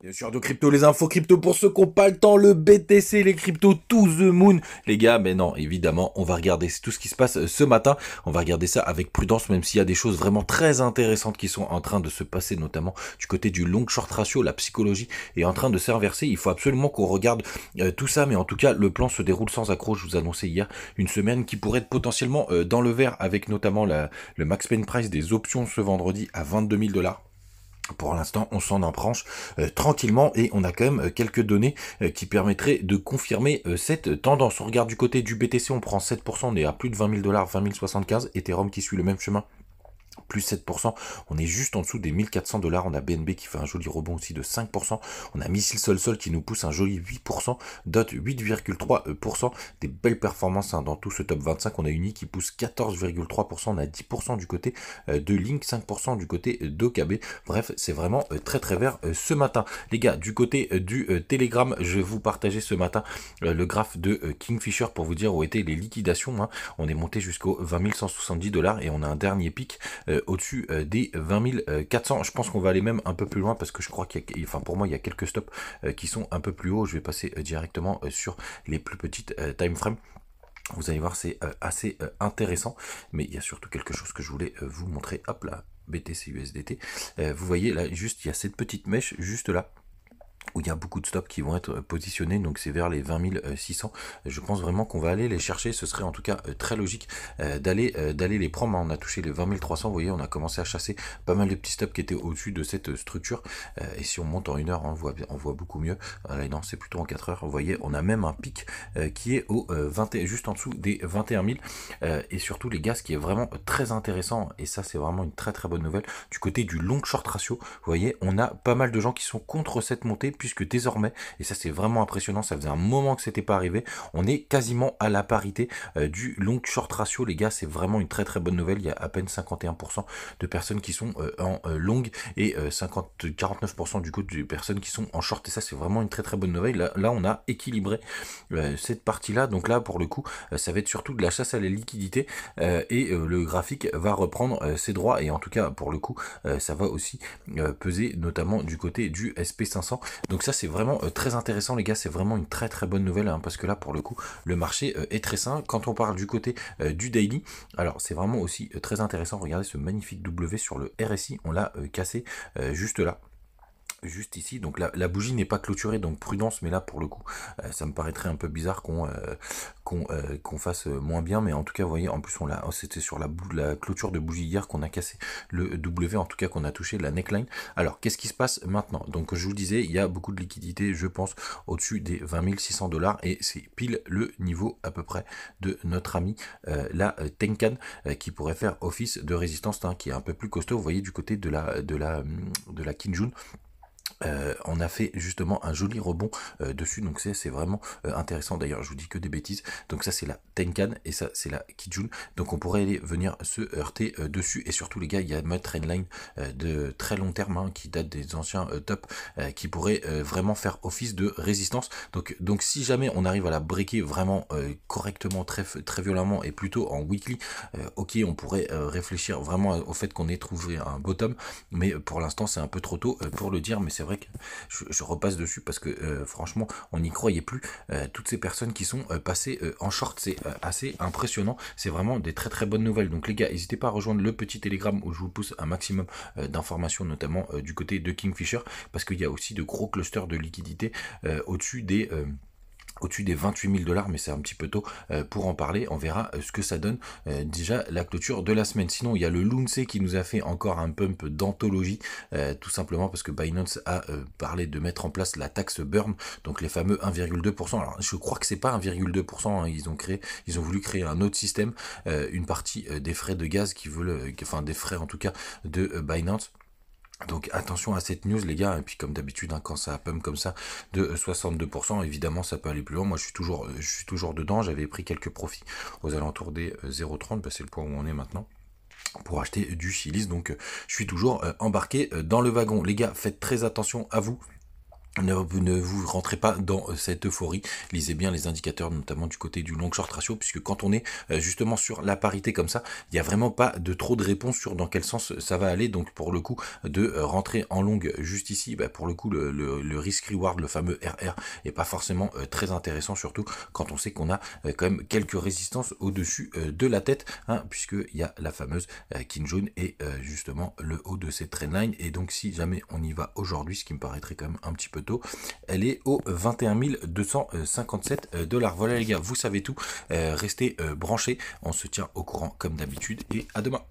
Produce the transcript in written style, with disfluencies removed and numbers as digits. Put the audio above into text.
Bien sûr, de crypto, les infos crypto pour ceux qui n'ont pas le temps, le BTC, les cryptos, to the moon. Les gars, mais non, évidemment, on va regarder tout ce qui se passe ce matin. On va regarder ça avec prudence, même s'il y a des choses vraiment très intéressantes qui sont en train de se passer, notamment du côté du long short ratio, la psychologie est en train de s'inverser. Il faut absolument qu'on regarde tout ça, mais en tout cas, le plan se déroule sans accroc. Je vous annonçais hier une semaine qui pourrait être potentiellement dans le vert, avec notamment le max pain price des options ce vendredi à 22 000 $. Pour l'instant, on s'en approche tranquillement et on a quand même quelques données qui permettraient de confirmer cette tendance. On regarde du côté du BTC, on prend 7%, on est à plus de 20 000 $, 20 075. Ethereum qui suit le même chemin, plus 7%, on est juste en dessous des 1400 $, on a BNB qui fait un joli rebond aussi de 5%, on a Missile Sol qui nous pousse un joli 8%, DOT 8,3%, des belles performances dans tout ce top 25, on a Uni qui pousse 14,3%, on a 10% du côté de Link, 5% du côté d'OKB, bref, c'est vraiment très très vert ce matin. Les gars, du côté du Telegram, je vais vous partager ce matin le graphe de Kingfisher pour vous dire où étaient les liquidations, hein. On est monté jusqu'aux 20 170 $ et on a un dernier pic au-dessus des 20 400. Je pense qu'on va aller même un peu plus loin parce que je crois enfin pour moi il y a quelques stops qui sont un peu plus hauts. Je vais passer directement sur les plus petites time frames. Vous allez voir, c'est assez intéressant, mais il y a surtout quelque chose que je voulais vous montrer. Hop là, BTC USDT. Vous voyez là, juste il y a cette petite mèche juste là où il y a beaucoup de stops qui vont être positionnés, donc c'est vers les 20 600. Je pense vraiment qu'on va aller les chercher, ce serait en tout cas très logique d'aller les prendre. On a touché les 20 300, vous voyez, on a commencé à chasser pas mal de petits stops qui étaient au-dessus de cette structure, et si on monte en 1 heure, on voit beaucoup mieux. Là, non, c'est plutôt en 4 heures, vous voyez, on a même un pic qui est au 20, juste en dessous des 21 000, et surtout les gars, ce qui est vraiment très intéressant, et ça c'est vraiment une très très bonne nouvelle, du côté du long short ratio, vous voyez, on a pas mal de gens qui sont contre cette montée, puisque désormais, et ça c'est vraiment impressionnant, ça faisait un moment que c'était pas arrivé, on est quasiment à la parité du long short ratio, les gars, c'est vraiment une très très bonne nouvelle. Il y a à peine 51% de personnes qui sont en long et 49% du coup de personnes qui sont en short, et ça c'est vraiment une très très bonne nouvelle. Là on a équilibré cette partie là, donc là pour le coup ça va être surtout de la chasse à la liquidité, et le graphique va reprendre ses droits, et en tout cas pour le coup ça va aussi peser notamment du côté du SP500. Donc ça c'est vraiment très intéressant les gars, c'est vraiment une très très bonne nouvelle, hein, parce que là pour le coup le marché est très sain. Quand on parle du côté du daily, alors c'est vraiment aussi très intéressant. Regardez ce magnifique W sur le RSI, on l'a cassé juste là, juste ici, donc la bougie n'est pas clôturée, donc prudence, mais là pour le coup ça me paraîtrait un peu bizarre qu'on fasse moins bien, mais en tout cas vous voyez, en plus c'était sur la clôture de bougie hier qu'on a cassé le W, en tout cas qu'on a touché la neckline. Alors qu'est-ce qui se passe maintenant? Donc je vous disais, il y a beaucoup de liquidités, je pense au-dessus des 20 600 $, et c'est pile le niveau à peu près de notre ami la Tenkan, qui pourrait faire office de résistance, hein, qui est un peu plus costaud. Vous voyez du côté de la Kinjun, on a fait justement un joli rebond dessus, donc c'est vraiment intéressant. D'ailleurs je vous dis que des bêtises, donc ça c'est la Tenkan et ça c'est la Kijun, donc on pourrait aller venir se heurter dessus, et surtout les gars, il y a une trendline de très long terme, hein, qui date des anciens tops, qui pourrait vraiment faire office de résistance. Donc si jamais on arrive à la breaker vraiment correctement, très très violemment, et plutôt en weekly, ok, on pourrait réfléchir vraiment au fait qu'on ait trouvé un bottom, mais pour l'instant c'est un peu trop tôt pour le dire. Mais c'est vrai que je repasse dessus parce que franchement on n'y croyait plus, toutes ces personnes qui sont passées en short, c'est assez impressionnant, c'est vraiment des très très bonnes nouvelles. Donc les gars, n'hésitez pas à rejoindre le petit Telegram où je vous pousse un maximum d'informations, notamment du côté de Kingfisher, parce qu'il y a aussi de gros clusters de liquidités au-dessus des 28 000 $, mais c'est un petit peu tôt pour en parler. On verra ce que ça donne déjà la clôture de la semaine. Sinon, il y a le Lunce qui nous a fait encore un pump d'anthologie, tout simplement parce que Binance a parlé de mettre en place la taxe burn, donc les fameux 1,2%. Alors, je crois que c'est pas 1,2%, hein. Ils ont voulu créer un autre système, une partie des frais de gaz enfin des frais en tout cas de Binance. Donc attention à cette news les gars, et puis comme d'habitude, hein, quand ça pump comme ça de 62%, évidemment ça peut aller plus loin. Moi je suis toujours dedans, j'avais pris quelques profits aux alentours des 0,30, bah, c'est le point où on est maintenant pour acheter du Chilis, donc je suis toujours embarqué dans le wagon. Les gars, faites très attention à vous. Ne vous rentrez pas dans cette euphorie, lisez bien les indicateurs, notamment du côté du long short ratio, puisque quand on est justement sur la parité comme ça, il n'y a vraiment pas de trop de réponses sur dans quel sens ça va aller. Donc pour le coup de rentrer en longue juste ici, bah, pour le coup le risk reward, le fameux RR, est pas forcément très intéressant, surtout quand on sait qu'on a quand même quelques résistances au-dessus de la tête, hein, puisqu'il y a la fameuse Kinjun et justement le haut de cette trendline. Et donc si jamais on y va aujourd'hui, ce qui me paraîtrait quand même un petit peu tôt, elle est au 21 257 $. Voilà les gars, vous savez tout, restez branchés, on se tient au courant comme d'habitude et à demain.